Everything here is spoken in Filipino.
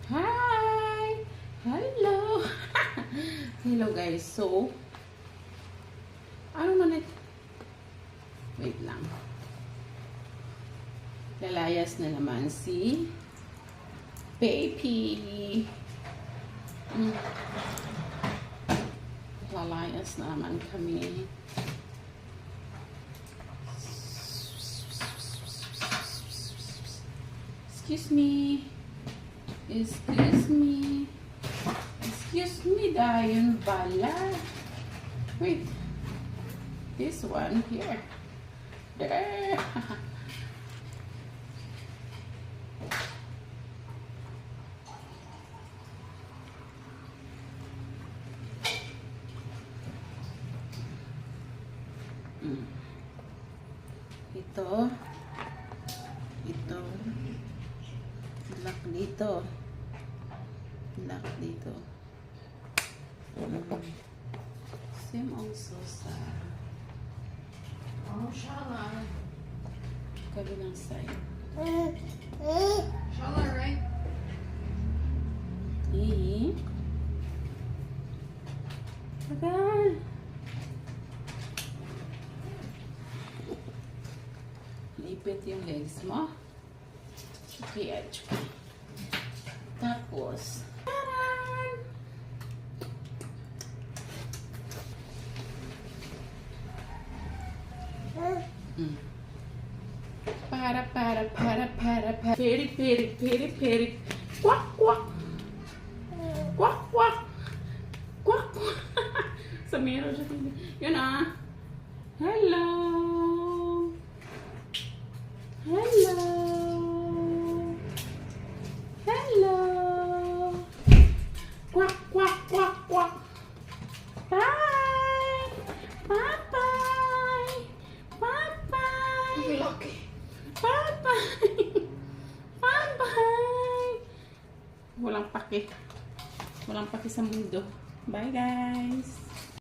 Hi! Hello! Hello guys. So, ano man ito? Wait lang. Lalayas na naman si Baby. Lalayas na naman kami. Excuse me. Excuse me. Excuse me, dayon bala. Wait. This one here. There. Ito. Ito. Lock dito. Lock dito. Same also sa Shala. kabilang side. Shala, right? Tagal. Ipit yung legs mo. Okay, edge. Tapos, taran! Para. Peri. Quack, quack. Quack, quack. Quack, quack. Sa meron siya. Yun ah. Hello. Hello. Hello. Quack, quack, quack, quack. Bye. Bye-bye. Bye-bye. Lucky. Bye-bye. Bye-bye. Walang paki. Walang paki sa mundo. Bye, guys.